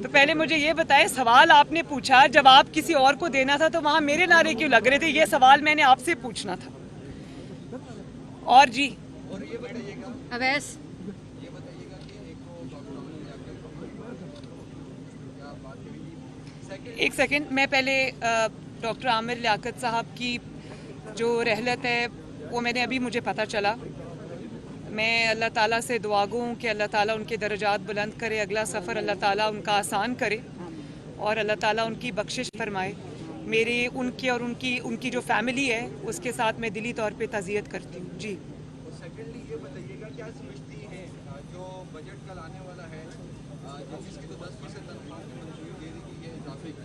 तो पहले मुझे ये बताएं, सवाल आपने पूछा, जवाब किसी और को देना था तो वहां मेरे नारे क्यों लग रहे थे? ये सवाल मैंने आपसे पूछना था। और जी अवैस, एक सेकंड, मैं पहले डॉक्टर आमिर लियाकत साहब की जो रहलत है वो मैंने अभी मुझे पता चला। मैं अल्लाह ताला से दुआ गो हूँ कि अल्लाह ताला उनके दर्जात बुलंद करे, अगला सफ़र अल्लाह ताला उनका आसान करे और अल्लाह ताला उनकी बख्शिश फरमाए। मेरी उनकी और उनकी जो फैमिली है उसके साथ मैं दिली तौर पे ताज़ियत करती हूँ। जी सेकेंडली ये बताइएगा, क्या समझती हैं जो बजट कल आने वाला है, जिसकी तो 10% तनख्वाह की मंजूरी दे दी गई है इजाफे की,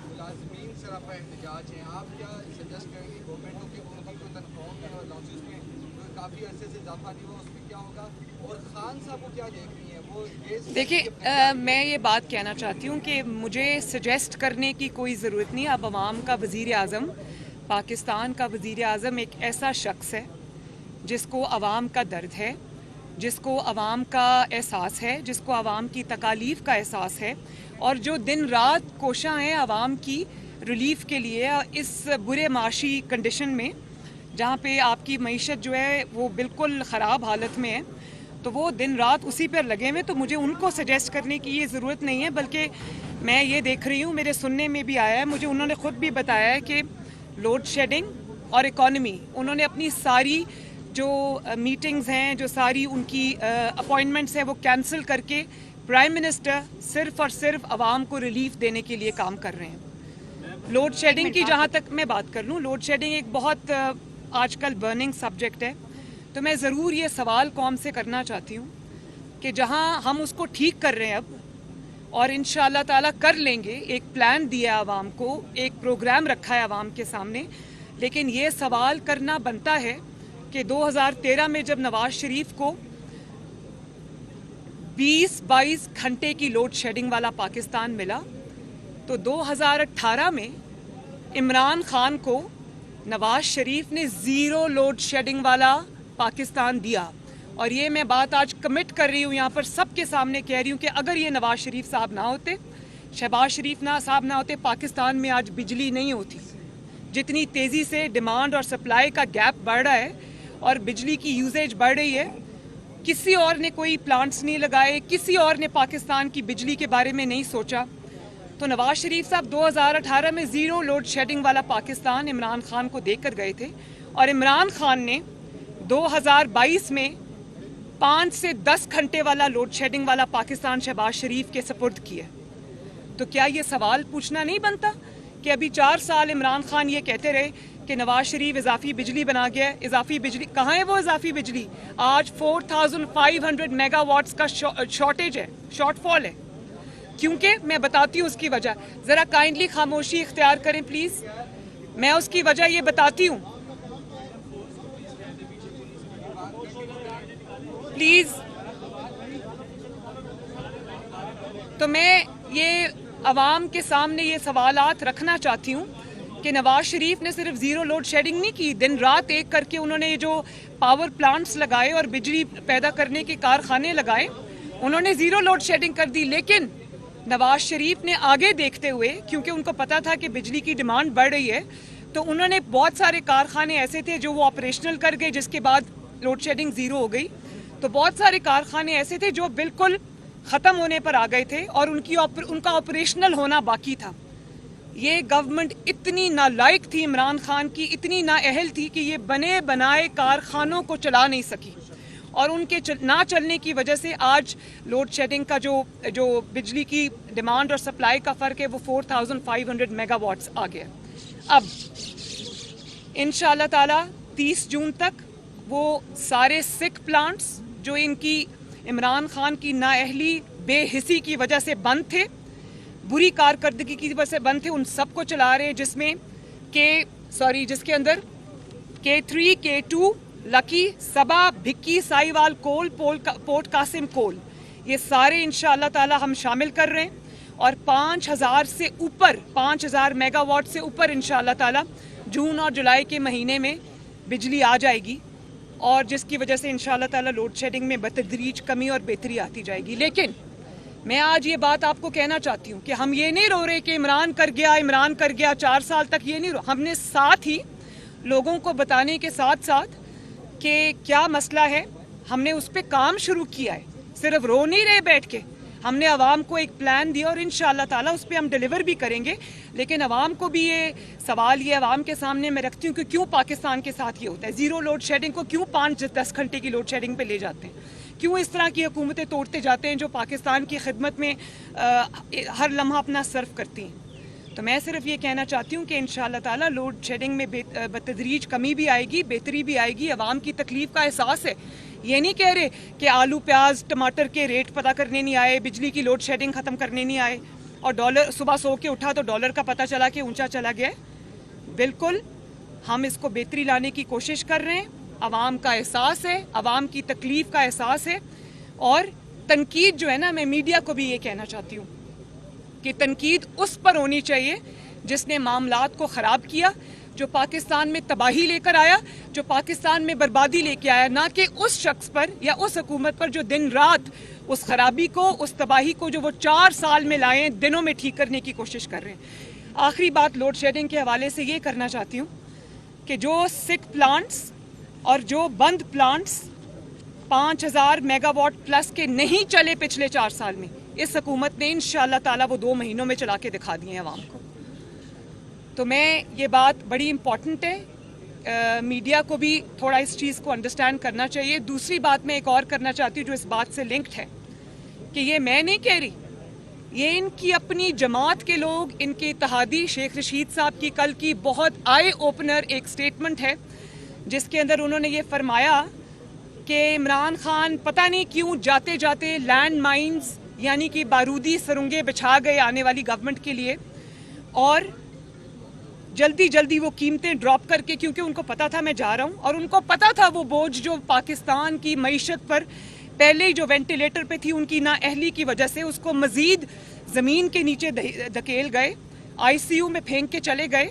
मुलाजमीन सरापा एहतजाज हैं, आप क्या सजेस्ट करेंगे गवर्नमेंट को कि उनकी जो तनख्वाहों में और लॉन्चेस में काफ़ी अरसे से इजाफा नहीं हुआ, उसमें क्या होगा? और खान साहब को क्या देख रही हैं वो? देखिए, मैं ये बात कहना चाहती हूँ कि मुझे सजेस्ट करने की कोई ज़रूरत नहीं। अब अवाम का वज़ीर आज़म, पाकिस्तान का वज़ीर आज़म एक ऐसा शख्स है जिसको अवाम का दर्द है, जिसको अवाम का एहसास है, जिसको अवाम की तकालीफ का एहसास है और जो दिन रात कोशा है अवाम की रिलीफ के लिए इस बुरे माशी कंडीशन में जहाँ पे आपकी मईशत जो है वो बिल्कुल ख़राब हालत में है, तो वो दिन रात उसी पर लगे हुए। तो मुझे उनको सजेस्ट करने की ये ज़रूरत नहीं है, बल्कि मैं ये देख रही हूँ, मेरे सुनने में भी आया है, मुझे उन्होंने ख़ुद भी बताया है कि लोड शेडिंग और इकॉनमी, उन्होंने अपनी सारी जो मीटिंग्स हैं, जो सारी उनकी अपॉइंटमेंट्स हैं, वो कैंसिल करके प्राइम मिनिस्टर सिर्फ और सिर्फ आवाम को रिलीफ देने के लिए काम कर रहे हैं। लोड शेडिंग की जहाँ तक मैं बात कर लूँ, लोड शेडिंग एक बहुत आजकल बर्निंग सब्जेक्ट है, तो मैं ज़रूर ये सवाल कौम से करना चाहती हूँ कि जहाँ हम उसको ठीक कर रहे हैं अब और इंशाअल्लाह ताला कर लेंगे, एक प्लान दिया है आवाम को, एक प्रोग्राम रखा है आवाम के सामने, लेकिन ये सवाल करना बनता है कि 2013 में जब नवाज शरीफ को 20-22 घंटे की लोड शेडिंग वाला पाकिस्तान मिला, तो 2018 में इमरान खान को नवाज शरीफ ने ज़ीरो लोड शेडिंग वाला पाकिस्तान दिया। और ये मैं बात आज कमिट कर रही हूँ, यहाँ पर सबके सामने कह रही हूँ कि अगर ये नवाज शरीफ साहब ना होते, शहबाज शरीफ साहब ना होते, पाकिस्तान में आज बिजली नहीं होती। जितनी तेज़ी से डिमांड और सप्लाई का गैप बढ़ रहा है और बिजली की यूजेज बढ़ रही है, किसी और ने कोई प्लांट्स नहीं लगाए, किसी और ने पाकिस्तान की बिजली के बारे में नहीं सोचा। तो नवाज शरीफ साहब 2018 में ज़ीरो लोड शेडिंग वाला पाकिस्तान इमरान खान को देकर गए थे और इमरान खान ने 2022 में 5 से 10 घंटे वाला लोड शेडिंग वाला पाकिस्तान शहबाज शरीफ के सपुर्द किया। तो क्या ये सवाल पूछना नहीं बनता कि अभी 4 साल इमरान खान ये कहते रहे कि नवाज शरीफ इजाफी बिजली बना गया? इजाफी बिजली कहाँ है? वो इजाफी बिजली आज 4500 मेगावाट्स का शॉर्टेज है, शॉर्टफॉल है। क्योंकि मैं बताती हूँ उसकी वजह, ज़रा काइंडली खामोशी इख्तियार करें प्लीज़। मैं उसकी वजह ये बताती हूँ प्लीज़। तो मैं ये अवाम के सामने ये सवालात रखना चाहती हूँ कि नवाज शरीफ ने सिर्फ ज़ीरो लोड शेडिंग नहीं की, दिन रात एक करके उन्होंने ये जो पावर प्लांट्स लगाए और बिजली पैदा करने के कारखाने लगाए, उन्होंने ज़ीरो लोड शेडिंग कर दी। लेकिन नवाज शरीफ ने आगे देखते हुए, क्योंकि उनको पता था कि बिजली की डिमांड बढ़ रही है, तो उन्होंने बहुत सारे कारखाने ऐसे थे जो वो ऑपरेशनल कर गए, जिसके बाद लोड शेडिंग ज़ीरो हो गई। तो बहुत सारे कारखाने ऐसे थे जो बिल्कुल ख़त्म होने पर आ गए थे और उनका ऑपरेशनल होना बाकी था। ये गवर्नमेंट इतनी नालायक थी इमरान खान की, इतनी नाअहल थी कि ये बने बनाए कारखानों को चला नहीं सकी और उनके ना चलने की वजह से आज लोड शेडिंग का जो बिजली की डिमांड और सप्लाई का फ़र्क है वो 4500 मेगावाट्स आ गया। अब इंशाअल्लाह ताला 30 जून तक वो सारे सिक प्लांट्स जो इनकी इमरान खान की नाअहली बेहिसी की वजह से बंद थे, बुरी कारकर्दगी की वजह से बंद थे, उन सबको चला रहे, जिसके अंदर K3, K2, लकी, सबा, भिक्की, साहिवाल कोल, पोर्ट कासिम कोल, ये सारे इंशाअल्लाह ताला हम शामिल कर रहे हैं और 5000 मेगावाट से ऊपर इंशाअल्लाह ताला जून और जुलाई के महीने में बिजली आ जाएगी और जिसकी वजह से इंशाअल्लाह ताला लोड शेडिंग में बतदरीज कमी और बेहतरी आती जाएगी। लेकिन मैं आज ये बात आपको कहना चाहती हूँ कि हम ये नहीं रो रहे कि इमरान कर गया 4 साल तक, ये नहीं रो। हमने साथ ही लोगों को बताने के साथ साथ कि क्या मसला है, हमने उस पर काम शुरू किया है। सिर्फ रो नहीं रहे बैठ के, हमने आवाम को एक प्लान दिया और इंशाअल्लाह ताला उस पर हम डिलीवर भी करेंगे। लेकिन आवाम को भी ये सवाल ये आवाम के सामने मैं रखती हूँ कि क्यों पाकिस्तान के साथ ये होता है। ज़ीरो लोड शेडिंग को क्यों 5-10 घंटे की लोड शेडिंग पे ले जाते हैं, क्यों इस तरह की हुकूमतें तोड़ते जाते हैं जो पाकिस्तान की खिदमत में हर लम्हा अपना सर्व करती हैं। तो मैं सिर्फ ये कहना चाहती हूँ कि इंशाअल्लाह ताला लोड शेडिंग में बतदरीज कमी भी आएगी, बेहतरी भी आएगी। आवाम की तकलीफ का एहसास है। ये नहीं कह रहे कि आलू प्याज टमाटर के रेट पता करने नहीं आए, बिजली की लोड शेडिंग ख़त्म करने नहीं आए, और डॉलर सुबह सो के उठा तो डॉलर का पता चला कि ऊंचा चला गया। बिल्कुल हम इसको बेहतरी लाने की कोशिश कर रहे हैं। आवाम का एहसास है, आवाम की तकलीफ का एहसास है। और तनकीद जो है ना, मैं मीडिया को भी ये कहना चाहती हूँ कि तनकीद उस पर होनी चाहिए जिसने मामलात को ख़राब किया, जो पाकिस्तान में तबाही लेकर आया, जो पाकिस्तान में बर्बादी लेके आया, ना कि उस शख्स पर या उस हुकूमत पर जो दिन रात उस खराबी को, उस तबाही को जो वो 4 साल में लाए, दिनों में ठीक करने की कोशिश कर रहे हैं। आखिरी बात लोड शेडिंग के हवाले से ये करना चाहती हूँ कि जो सिक प्लांट्स और जो बंद प्लांट्स 5000 मेगावाट प्लस के नहीं चले पिछले 4 साल में, इस हुकूमत ने इंशाअल्लाह ताला वो 2 महीनों में चला के दिखा दिए हैं आवाम को। तो मैं ये बात बड़ी इम्पॉर्टेंट है, मीडिया को भी थोड़ा इस चीज़ को अंडरस्टैंड करना चाहिए। दूसरी बात मैं एक और करना चाहती हूँ जो इस बात से लिंक्ड है कि ये मैं नहीं कह रही, ये इनकी अपनी जमात के लोग, इनके इत्तेहादी शेख रशीद साहब की कल की बहुत आई ओपनर एक स्टेटमेंट है जिसके अंदर उन्होंने ये फरमाया कि इमरान खान पता नहीं क्यों जाते जाते लैंड माइंस यानी कि बारूदी सुरंगें बिछा गए आने वाली गवर्नमेंट के लिए, और जल्दी जल्दी वो कीमतें ड्रॉप करके, क्योंकि उनको पता था मैं जा रहा हूँ और उनको पता था वो बोझ जो पाकिस्तान की मईशत पर पहले ही जो वेंटिलेटर पे थी उनकी नाअहली की वजह से, उसको मजीद ज़मीन के नीचे धकेल गए, ICU में फेंक के चले गए,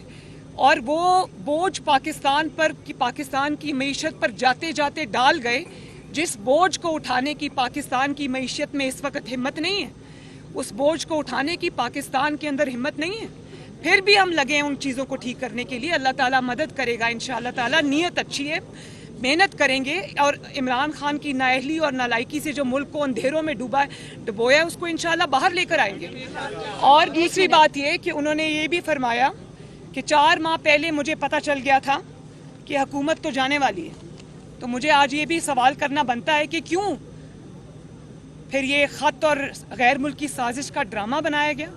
और वो बोझ पाकिस्तान पर कि पाकिस्तान की मईशत पर जाते जाते डाल गए जिस बोझ को उठाने की पाकिस्तान की मईशत में इस वक्त हिम्मत नहीं है। उस बोझ को उठाने की पाकिस्तान के अंदर हिम्मत नहीं है। फिर भी हम लगे हैं उन चीज़ों को ठीक करने के लिए। अल्लाह ताला मदद करेगा इंशाअल्लाह ताला। नीयत अच्छी है, मेहनत करेंगे, और इमरान खान की नाअहली और नालायकी से जो मुल्क को अंधेरों में डुबोया उसको इंशाअल्लाह बाहर लेकर आएंगे। और दूसरी बात ये कि उन्होंने ये भी फरमाया कि 4 माह पहले मुझे पता चल गया था कि हुकूमत तो जाने वाली है। तो मुझे आज ये भी सवाल करना बनता है कि क्यों फिर ये ख़त और गैर मुल्की साजिश का ड्रामा बनाया गया।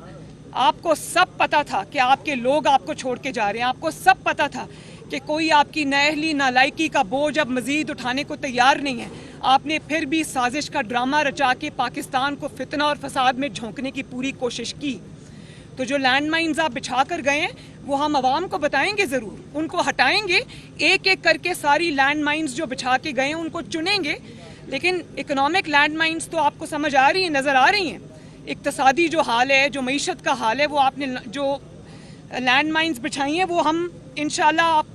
आपको सब पता था कि आपके लोग आपको छोड़ के जा रहे हैं, आपको सब पता था कि कोई आपकी नाअहली नालायकी का बोझ अब मजीद उठाने को तैयार नहीं है। आपने फिर भी साजिश का ड्रामा रचा के पाकिस्तान को फितना और फसाद में झोंकने की पूरी कोशिश की। तो जो लैंड माइन्स आप बिछा कर गए हैं वो हम आवाम को बताएंगे, ज़रूर उनको हटाएंगे, एक एक करके सारी लैंड माइन्स जो बिछा के गए हैं उनको चुनेंगे। लेकिन इकोनॉमिक लैंड माइन्स तो आपको समझ आ रही हैं, नज़र आ रही हैं। इक्तसादी जो हाल है, जो मईशत का हाल है, वो आपने जो लैंड माइन्स बिछाई हैं वो हम इंशाल्लाह आप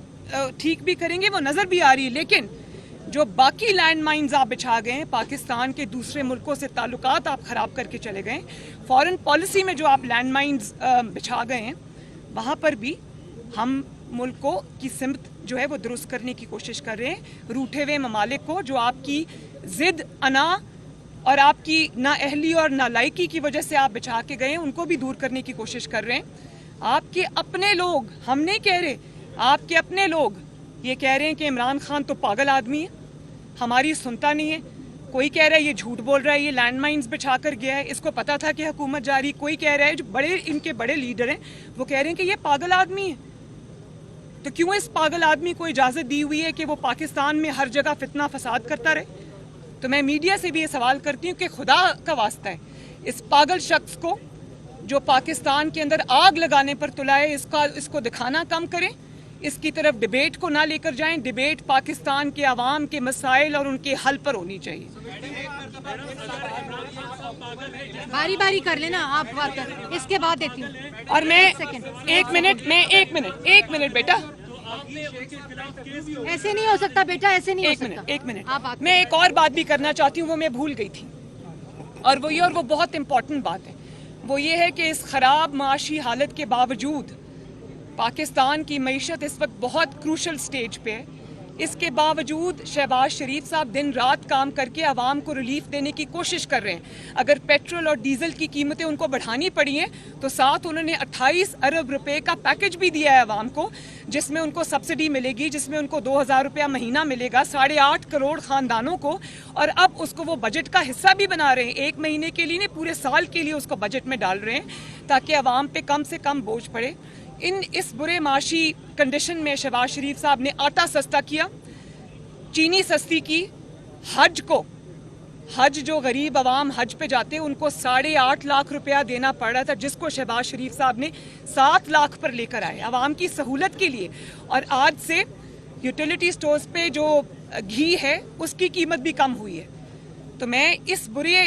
ठीक भी करेंगे, वो नज़र भी आ रही है। लेकिन जो बाकी लैंड माइन्स आप बिछा गए हैं, पाकिस्तान के दूसरे मुल्कों से ताल्लुकात आप ख़राब करके चले गए, फॉरेन पॉलिसी में जो आप लैंड माइन्स बिछा गए हैं, वहाँ पर भी हम मुल्क को की सिमत जो है वो दुरुस्त करने की कोशिश कर रहे हैं। रूठे हुए ममालिक को जो आपकी ज़िद, अना और आपकी नाअहली और नालायकी की वजह से आप बिछा के गए हैं, उनको भी दूर करने की कोशिश कर रहे हैं। आपके अपने लोग, हम नहीं कह रहे, आपके अपने लोग ये कह रहे हैं कि इमरान खान तो पागल आदमी है, हमारी सुनता नहीं है। कोई कह रहा है ये झूठ बोल रहा है, ये लैंड माइन्स बिछा कर गया है, इसको पता था कि हुकूमत जा रही। कोई कह रहा है, जो बड़े इनके बड़े लीडर हैं वो कह रहे हैं कि ये पागल आदमी है। तो क्यों इस पागल आदमी को इजाज़त दी हुई है कि वो पाकिस्तान में हर जगह फितना फसाद करता रहे? तो मैं मीडिया से भी ये सवाल करती हूँ कि खुदा का वास्ता है, इस पागल शख्स को जो पाकिस्तान के अंदर आग लगाने पर तुला है, इसको दिखाना कम करें, इसकी तरफ डिबेट को ना लेकर जाएं। डिबेट पाकिस्तान के अवाम के मसाइल और उनके हल पर होनी चाहिए। बारी बारी कर लेना आप बात कर, इसके बाद देती हूँ। और मैं एक मिनट बेटा, ऐसे नहीं हो सकता बेटा, ऐसे नहीं हो सकता। एक मिनट आप बात मैं एक और बात भी करना चाहती हूँ, वो मैं भूल गई थी। और वो बहुत इम्पॉर्टेंट बात है, वो ये है कि इस ख़राब माशी हालत के बावजूद पाकिस्तान की मईशत इस वक्त बहुत क्रूशल स्टेज पे है। इसके बावजूद शहबाज शरीफ साहब दिन रात काम करके आवाम को रिलीफ देने की कोशिश कर रहे हैं। अगर पेट्रोल और डीजल की कीमतें उनको बढ़ानी पड़ी हैं तो साथ उन्होंने 28 अरब रुपए का पैकेज भी दिया है आवाम को, जिसमें उनको सब्सिडी मिलेगी, जिसमें उनको 2000 रुपया महीना मिलेगा 8.5 करोड़ खानदानों को। और अब उसको वो बजट का हिस्सा भी बना रहे हैं, 1 महीने के लिए नहीं पूरे साल के लिए उसको बजट में डाल रहे हैं ताकि आवाम पे कम से कम बोझ पड़े। इस बुरे माशी कंडीशन में शहबाज शरीफ साहब ने आटा सस्ता किया, चीनी सस्ती की, हज जो गरीब आवाम हज पे जाते उनको 8.5 लाख रुपया देना पड़ रहा था, जिसको शहबाज शरीफ साहब ने 7 लाख पर लेकर आए आवाम की सहूलत के लिए। और आज से यूटिलिटी स्टोर्स पे जो घी है उसकी कीमत भी कम हुई है। तो मैं इस बुरे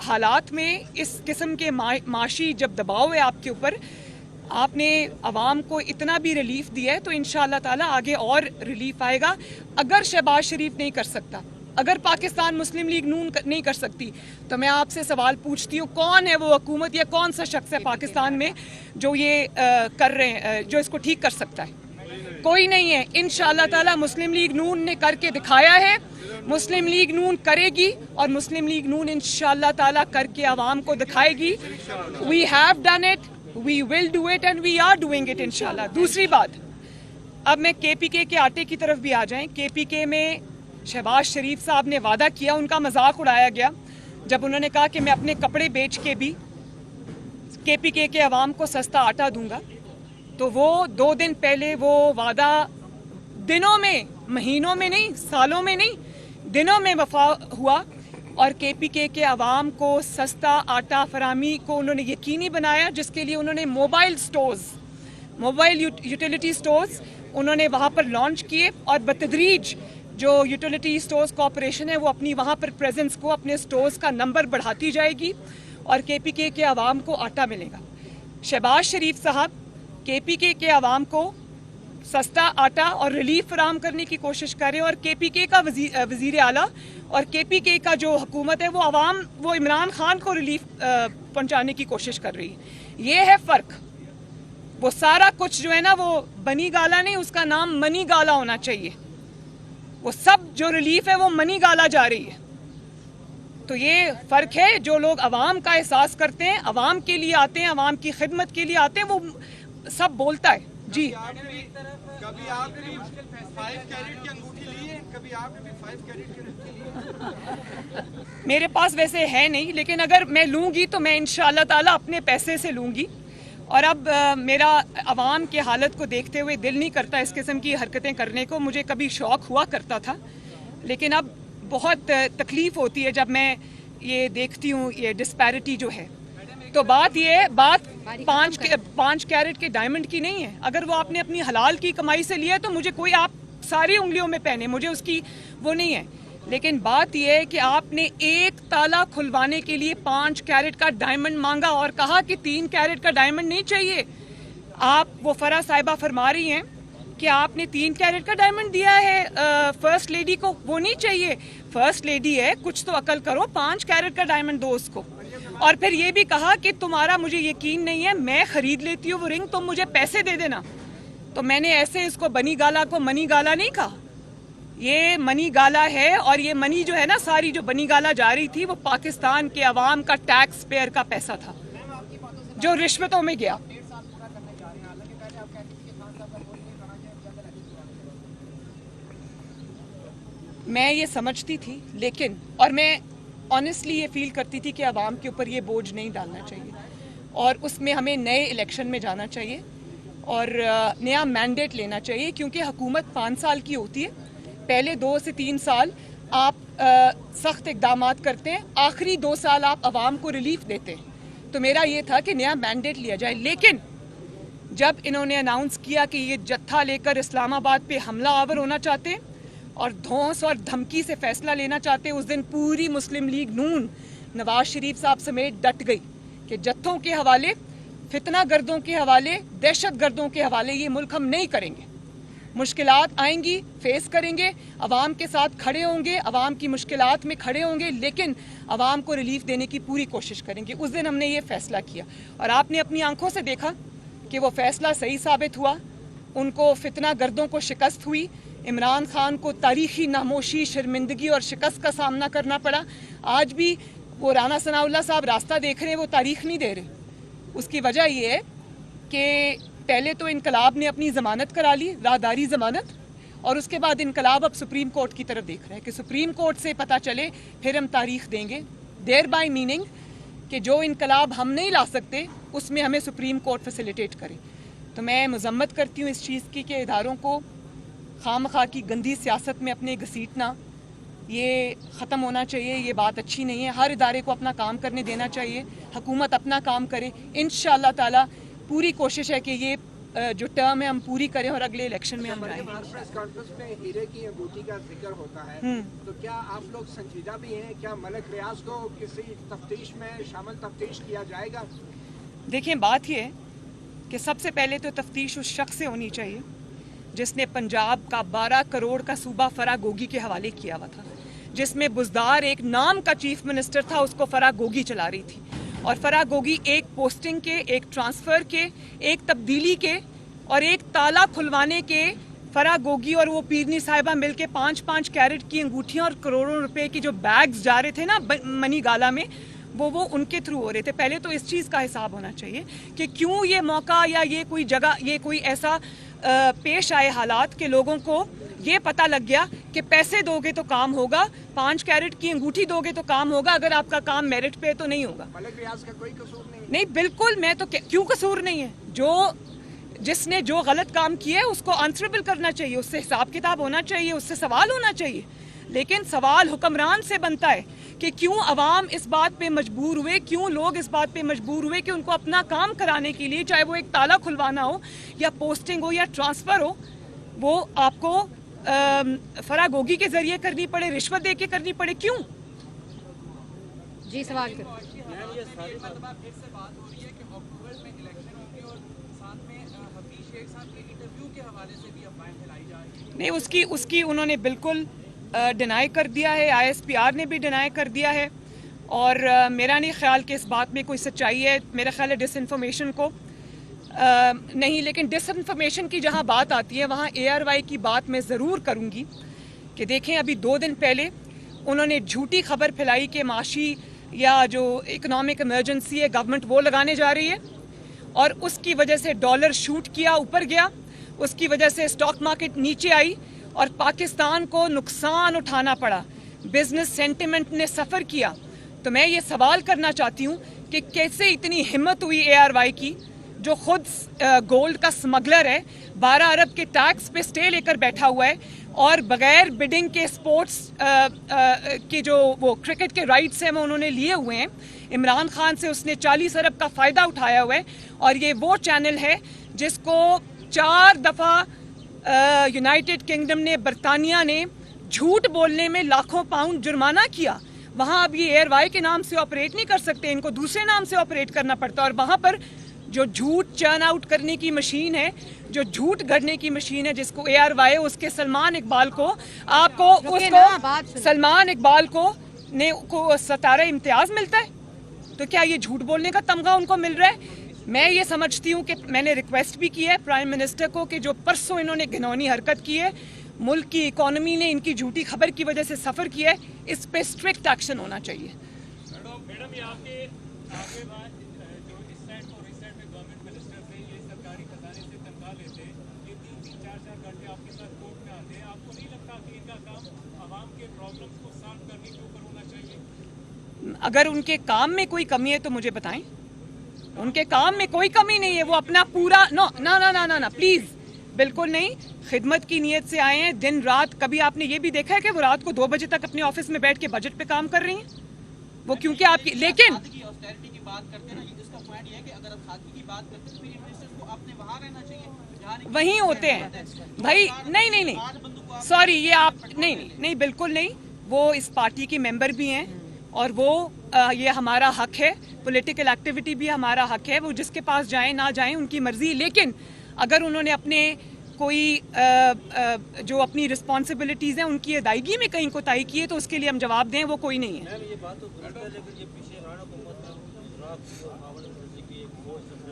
हालात में इस किस्म के माशी जब दबाव है आपके ऊपर, आपने आवाम को इतना भी रिलीफ दिया है तो इंशाअल्लाह ताला आगे और रिलीफ आएगा। अगर शहबाज शरीफ नहीं कर सकता, अगर पाकिस्तान मुस्लिम लीग नून नहीं कर सकती, तो मैं आपसे सवाल पूछती हूँ कौन है वो हुकूमत या कौन सा शख्स है पाकिस्तान में जो ये कर रहे हैं, जो इसको ठीक कर सकता है? कोई नहीं है। इंशाअल्लाह ताला मुस्लिम लीग नून ने करके दिखाया है, मुस्लिम लीग नून करेगी और मुस्लिम लीग नून इंशाअल्लाह ताला करके आवाम को दिखाएगी। We have done it, We will do it and we are doing it इंशाल्लाह। दूसरी बात, अब मैं KPK के आटे की तरफ भी आ जाएं। KPK में शहबाज शरीफ साहब ने वादा किया, उनका मजाक उड़ाया गया जब उन्होंने कहा कि मैं अपने कपड़े बेच के भी KPK के अवाम को सस्ता आटा दूंगा। तो वो 2 दिन पहले वो वादा दिनों में, महीनों में नहीं, सालों में नहीं, दिनों में वफा हुआ और KPK के अवाम को सस्ता आटा फरामी को उन्होंने यकीनी बनाया, जिसके लिए उन्होंने मोबाइल यूटिलिटी स्टोर्स उन्होंने वहाँ पर लॉन्च किए और बतदरीज जो यूटिलिटी स्टोर्स कॉरपोरेशन है वो अपनी वहाँ पर प्रेजेंस को, अपने स्टोर्स का नंबर बढ़ाती जाएगी और KPK के अवाम को आटा मिलेगा। शहबाज शरीफ साहब KPK के अवाम को सस्ता आटा और रिलीफ फराम करने की कोशिश कर रहे हैं और KPK का वजीर आला और KPK का जो हुकूमत है वो इमरान खान को रिलीफ पहुंचाने की कोशिश कर रही है। ये है फर्क। वो सारा कुछ जो है ना वो बनी गाला नहीं, उसका नाम मनी गाला होना चाहिए। वो सब जो रिलीफ है वो मनी गाला जा रही है। तो ये फर्क है। जो लोग अवाम का एहसास करते हैं, अवाम के लिए आते हैं, अवाम की खिदमत के लिए आते हैं, वो सब बोलता है। जी, कभी आपने भी 5 कैरेट की अंगूठी ली है? कभी आपने भी 5 कैरेट की अंगूठी ली है? मेरे पास वैसे है नहीं, लेकिन अगर मैं लूंगी तो मैं इंशाअल्लाह ताला अपने पैसे से लूंगी। और अब मेरा अवाम के हालत को देखते हुए दिल नहीं करता इस किस्म की हरकतें करने को। मुझे कभी शौक हुआ करता था, लेकिन अब बहुत तकलीफ होती है जब मैं ये देखती हूँ ये डिस्पैरिटी जो है। तो बात 5 कैरेट के डायमंड की नहीं है। अगर वो आपने अपनी हलाल की कमाई से लिया है तो मुझे कोई, आप सारी उंगलियों में पहने, मुझे उसकी वो नहीं है। लेकिन बात यह है कि आपने एक ताला खुलवाने के लिए 5 कैरेट का डायमंड मांगा और कहा कि 3 कैरेट का डायमंड नहीं चाहिए। आप, वो फरा साहिबा फरमा रही हैं कि आपने 3 कैरेट का डायमंड दिया है फर्स्ट लेडी को, वो नहीं चाहिए। फर्स्ट लेडी है, कुछ तो अकल करो, 5 कैरेट का डायमंड दो उसको। और फिर ये भी कहा कि तुम्हारा मुझे यकीन नहीं है, मैं खरीद लेती हूँ वो रिंग, तुम मुझे पैसे दे देना। तो मैंने ऐसे इसको बनी गाला को मनी गाला नहीं कहा, ये मनी गाला है। और ये मनी जो है ना, सारी जो बनी गाला जा रही थी वो पाकिस्तान के अवाम का टैक्स पेयर का पैसा था जो रिश्वतों में गया। मैं ये समझती थी, लेकिन और मैं ऑनेस्टली ये फील करती थी कि अवाम के ऊपर ये बोझ नहीं डालना चाहिए और उसमें हमें नए इलेक्शन में जाना चाहिए और नया मैंडेट लेना चाहिए, क्योंकि हुकूमत 5 साल की होती है। पहले 2 से 3 साल आप सख्त इक़दामात करते हैं, आखिरी 2 साल आप अवाम को रिलीफ देते हैं। तो मेरा ये था कि नया मैंडेट लिया जाए। लेकिन जब इन्होंने अनाउंस किया कि ये जत्था लेकर इस्लामाबाद पे हमला आवर होना चाहते हैं और धौंस और धमकी से फैसला लेना चाहते हैं, उस दिन पूरी मुस्लिम लीग नून नवाज शरीफ साहब समेत डट गई कि जत्थों के हवाले, फितना गर्दों के हवाले, दहशत गर्दों के हवाले ये मुल्क हम नहीं करेंगे। मुश्किलात आएंगी, फेस करेंगे, अवाम के साथ खड़े होंगे, अवाम की मुश्किलात में खड़े होंगे, लेकिन अवाम को रिलीफ देने की पूरी कोशिश करेंगे। उस दिन हमने ये फैसला किया और आपने अपनी आंखों से देखा कि वो फैसला सही साबित हुआ। उनको फितना गर्दों को शिकस्त हुई, इमरान खान को तारीखी नामोशी, शर्मिंदगी और शिकस्त का सामना करना पड़ा। आज भी वो राना सनाउल्लाह साहब रास्ता देख रहे हैं, वो तारीख नहीं दे रहे। उसकी वजह ये है कि पहले तो इनकलाब ने अपनी ज़मानत करा ली, राहदारी ज़मानत, और उसके बाद इनकलाब अब सुप्रीम कोर्ट की तरफ देख रहा है कि सुप्रीम कोर्ट से पता चले फिर हम तारीख देंगे। देयर बाय मीनिंग कि जो इनकलाब हम नहीं ला सकते उसमें हमें सुप्रीम कोर्ट फैसिलिटेट करे। तो मैं मजम्मत करती हूँ इस चीज़ की कि इदारों को खामखा की गंदी सियासत में अपने घसीटना ये ख़त्म होना चाहिए। ये बात अच्छी नहीं है। हर इदारे को अपना काम करने देना चाहिए, हुकूमत अपना काम करे। इंशाअल्लाह ताला पूरी कोशिश है कि ये जो टर्म है हम पूरी करें और अगले इलेक्शन में हम जाएं। प्रेस कॉन्फ्रेंस में हीरे की अंगूठी का जिक्र होता है, तो क्या आप लोग संजीदा भी हैं? क्या मलिक रियाज को किसी तफ्तीश में शामिल तफ्तीश किया जाएगा? देखिए, बात ये है कि सबसे पहले तो तफ्तीश उस शख्स से होनी चाहिए जिसने पंजाब का 12 करोड़ का सूबा फराह गोगी के हवाले किया हुआ था, जिसमें बुजदार एक नाम का चीफ मिनिस्टर था, उसको फराह गोगी चला रही थी। और फराह गोगी एक पोस्टिंग के, एक ट्रांसफ़र के, एक तब्दीली के और एक ताला खुलवाने के, फराह गोगी और वो पीरनी साहिबा मिलके 5-5 कैरेट की अंगूठियां और करोड़ों रुपए की जो बैग्स जा रहे थे ना मनी गाला में, वो उनके थ्रू हो रहे थे। पहले तो इस चीज़ का हिसाब होना चाहिए कि क्यों ये मौका या ये कोई जगह, ये कोई ऐसा पेश आए हालात के लोगों को ये पता लग गया कि पैसे दोगे तो काम होगा, 5 कैरेट की अंगूठी दोगे तो काम होगा, अगर आपका काम मेरिट पे तो नहीं होगा। मलिक रियाज का कोई कसूर नहीं, बिल्कुल। मैं तो क्यों कसूर नहीं है? जिसने जो गलत काम किया है उसको आंसरेबल करना चाहिए, उससे हिसाब किताब होना चाहिए, उससे सवाल होना चाहिए। लेकिन सवाल हुक्मरान से बनता है कि क्यों अवाम इस बात पे मजबूर हुए, क्यों लोग इस बात पे मजबूर हुए कि उनको अपना काम कराने के लिए, चाहे वो एक ताला खुलवाना हो या पोस्टिंग हो या ट्रांसफ़र हो, वो आपको फराह गोगी के जरिए करनी पड़े, रिश्वत दे के करनी पड़े। क्यों? जी सवाल करो। नहीं, उसकी उन्होंने बिल्कुल डिनाई कर दिया है, ISPR ने भी डिनाई कर दिया है और मेरा नहीं ख्याल कि इस बात में कोई सच्चाई है। मेरा ख्याल है डिसइंफॉर्मेशन को नहीं, लेकिन डिसइंफॉर्मेशन की जहां बात आती है वहां ARY की बात मैं ज़रूर करूंगी कि देखें, अभी 2 दिन पहले उन्होंने झूठी खबर फैलाई कि माशी या जो इकोनॉमिक इमरजेंसी है गवर्नमेंट वो लगाने जा रही है और उसकी वजह से डॉलर शूट किया, ऊपर गया, उसकी वजह से स्टॉक मार्केट नीचे आई और पाकिस्तान को नुकसान उठाना पड़ा, बिजनेस सेंटिमेंट ने सफ़र किया। तो मैं ये सवाल करना चाहती हूँ कि कैसे इतनी हिम्मत हुई ARY की, जो खुद गोल्ड का स्मगलर है, 12 अरब के टैक्स पे स्टे लेकर बैठा हुआ है और बगैर बिडिंग के स्पोर्ट्स के जो वो क्रिकेट के राइट्स हैं वो उन्होंने लिए हुए हैं। इमरान खान से उसने 40 अरब का फ़ायदा उठाया हुआ है और ये वो चैनल है जिसको 4 दफ़ा यूनाइटेड किंगडम ने, बरतानिया ने झूठ बोलने में लाखों पाउंड जुर्माना किया। वहाँ अब ये ARY के नाम से ऑपरेट नहीं कर सकते, इनको दूसरे नाम से ऑपरेट करना पड़ता है और वहाँ पर जो झूठ चर्न आउट करने की मशीन है, जो झूठ गढ़ने की मशीन है, जिसको ARY, उसके सलमान इकबाल को, आपको उसको सलमान इकबाल को सतारा इम्तियाज मिलता है। तो क्या ये झूठ बोलने का तमगा उनको मिल रहा है? मैं ये समझती हूँ कि मैंने रिक्वेस्ट भी की है प्राइम मिनिस्टर को कि जो परसों इन्होंने घिनौनी हरकत की है, मुल्क की इकोनॉमी ने इनकी झूठी खबर की वजह से सफ़र किया है, इस पे स्ट्रिक्ट एक्शन होना चाहिए। मैडम, ये आपके आगे बात जो इस साइड और इस साइड में गवर्नमेंट मिनिस्टर से ये सरकारी खजाने से तनख्वाह लेते, ये 3-4 घंटे आपके साथ कोर्ट में आते हैं, आपको नहीं लगता कि इनका काम आवाम के प्रॉब्लम्स को सॉल्व करने के ऊपर होना चाहिए? अगर उनके काम में कोई कमी है तो मुझे बताएं। उनके काम में कोई कमी नहीं है, वो अपना पूरा ना प्लीज, बिल्कुल नहीं, खिदमत की नीयत से आए हैं दिन रात। कभी आपने ये भी देखा है कि वो रात को 2 बजे तक अपने ऑफिस में बैठ के बजट पे काम कर रही हैं? वो क्योंकि आपकी, लेकिन ऑस्टेरिटी की बात करते हैं ना, इसका पॉइंट ये है कि अगर आप सादगी की बात करते हैं तो फिर इन्वेस्टर्स को आपने वहां रहना चाहिए, वहीं होते हैं भाई। नहीं, सॉरी, ये आप नहीं, बिल्कुल नहीं। वो इस पार्टी के मेंबर भी हैं और वो ये हमारा हक है, पॉलिटिकल एक्टिविटी भी हमारा हक है, वो जिसके पास जाएं ना जाएं उनकी मर्जी। लेकिन अगर उन्होंने अपने कोई जो अपनी रिस्पॉन्सिबिलिटीज़ हैं उनकी अदायगी में कहीं कोताही की है तो उसके लिए हम जवाब दें, वो कोई नहीं है। मैम ये बात तो दुरुस्त है, लेकिन ये पीछे राणा हुकूमत में गुजरात और मावल जी की एक फौज सबसे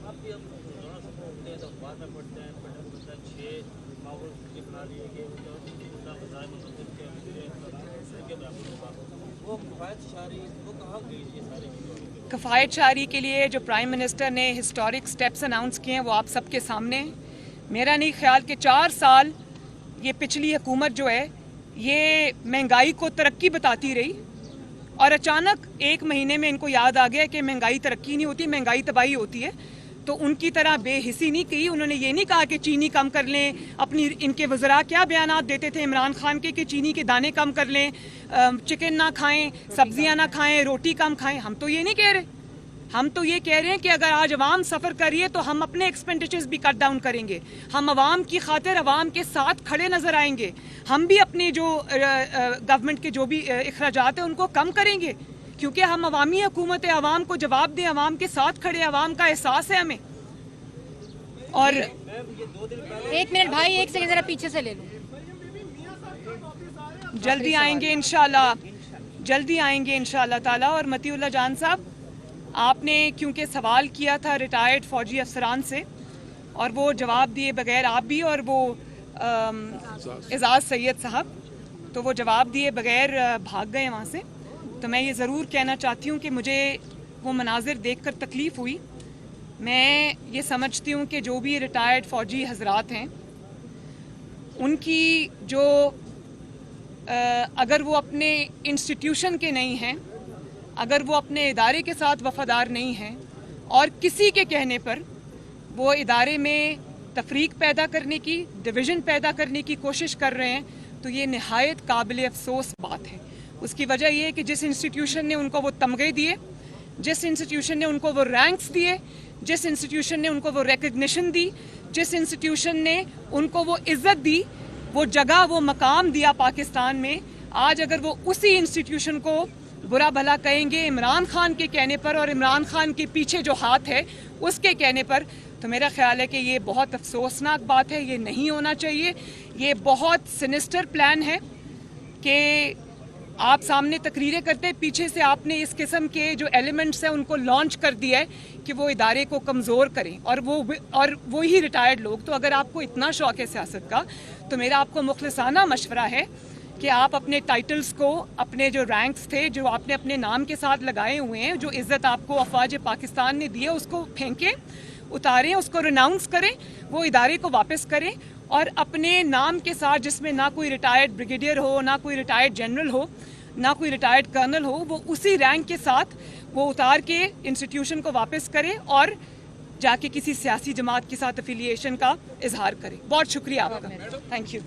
आप भी हम राणा सब उठते हैं तो बाद में पढ़ते हैं 6 मावल की बना लिए कि वो कफायत शारी वो कहाँ गई ये सारी चीज़ें? कफ़ायत शारी के लिए जो प्राइम मिनिस्टर ने हिस्टोरिक स्टेप्स अनाउंस किए हैं वो आप सबके सामने हैं। मेरा नहीं ख्याल कि 4 साल ये पिछली हुकूमत जो है ये महंगाई को तरक्की बताती रही और अचानक 1 महीने में इनको याद आ गया कि महंगाई तरक्की नहीं होती, महंगाई तबाही होती है। तो उनकी तरह बेहिसी नहीं की, उन्होंने ये नहीं कहा कि चीनी कम कर लें। अपनी इनके वज़रा क्या बयानात देते थे इमरान खान के कि चीनी के दाने कम कर लें, चिकन ना खाएं, सब्जियां ना खाएं, रोटी कम खाएं। हम तो ये नहीं कह रहे, हम तो ये कह रहे हैं कि अगर आज अवाम सफ़र करिए तो हम अपने एक्सपेंडिचर्स भी कट डाउन करेंगे। हम अवाम की खातिर अवाम के साथ खड़े नज़र आएंगे। हम भी अपने जो गवर्नमेंट के जो भी अखराजात हैं उनको कम करेंगे, क्योंकि हम अवामी हुकूमत है, अवाम को जवाब दें, अवाम के साथ खड़े, अवाम का एहसास है हमें। और 1 मिनट भाई, 1 सेकंड जरा पीछे से ले लो। जल्दी आएंगे इंशाल्लाह, जल्दी आएंगे इंशाल्लाह ताला। और मतीउल्लाह जान साहब, आपने क्योंकि सवाल किया था रिटायर्ड फौजी अफसरान से और वो जवाब दिए बगैर, आप भी और वो एजाज सैयद साहब, तो वो जवाब दिए बगैर भाग गए वहाँ से। तो मैं ये ज़रूर कहना चाहती हूँ कि मुझे वो मनाजिर देखकर तकलीफ़ हुई। मैं ये समझती हूँ कि जो भी रिटायर्ड फ़ौजी हजरात हैं उनकी जो अगर वो अपने इंस्टीट्यूशन के नहीं हैं, अगर वो अपने इदारे के साथ वफ़ादार नहीं हैं और किसी के कहने पर वो इदारे में तफरीक पैदा करने की, डिवीज़न पैदा करने की कोशिश कर रहे हैं, तो ये नहायत काबिल अफसोस बात है। उसकी वजह ये है कि जिस इंस्टीट्यूशन ने उनको वो तमगे दिए, जिस इंस्टीट्यूशन ने उनको वो रैंक्स दिए, जिस इंस्टीट्यूशन ने उनको वो रिकग्निशन दी, जिस इंस्टीट्यूशन ने उनको वो इज़्ज़त दी, वो जगह, वो मकाम दिया पाकिस्तान में, आज अगर वो उसी इंस्टीट्यूशन को बुरा भला कहेंगे इमरान खान के कहने पर और इमरान खान के पीछे जो हाथ है उसके कहने पर, तो मेरा ख्याल है कि ये बहुत अफसोसनाक बात है। ये नहीं होना चाहिए। ये बहुत सिनिस्टर प्लान है कि आप सामने तकरीरें करते, पीछे से आपने इस किस्म के जो एलिमेंट्स हैं उनको लॉन्च कर दिया है कि वो इदारे को कमज़ोर करें, और वो ही रिटायर्ड लोग। तो अगर आपको इतना शौक़ है सियासत का, तो मेरा आपको मुखलिसाना मशवरा है कि आप अपने टाइटल्स को, अपने जो रैंक्स थे जो आपने अपने नाम के साथ लगाए हुए हैं, जो इज़्ज़त आपको अफवाज पाकिस्तान ने दी है, उसको फेंकें, उतारें, उसको रिनाउंस करें, वो इदारे को वापस करें और अपने नाम के साथ, जिसमें ना कोई रिटायर्ड ब्रिगेडियर हो, ना कोई रिटायर्ड जनरल हो, ना कोई रिटायर्ड कर्नल हो, वो उसी रैंक के साथ वो उतार के इंस्टीट्यूशन को वापस करें और जाके किसी सियासी जमात के साथ एफिलिएशन का इजहार करें। बहुत शुक्रिया आपका, थैंक यू।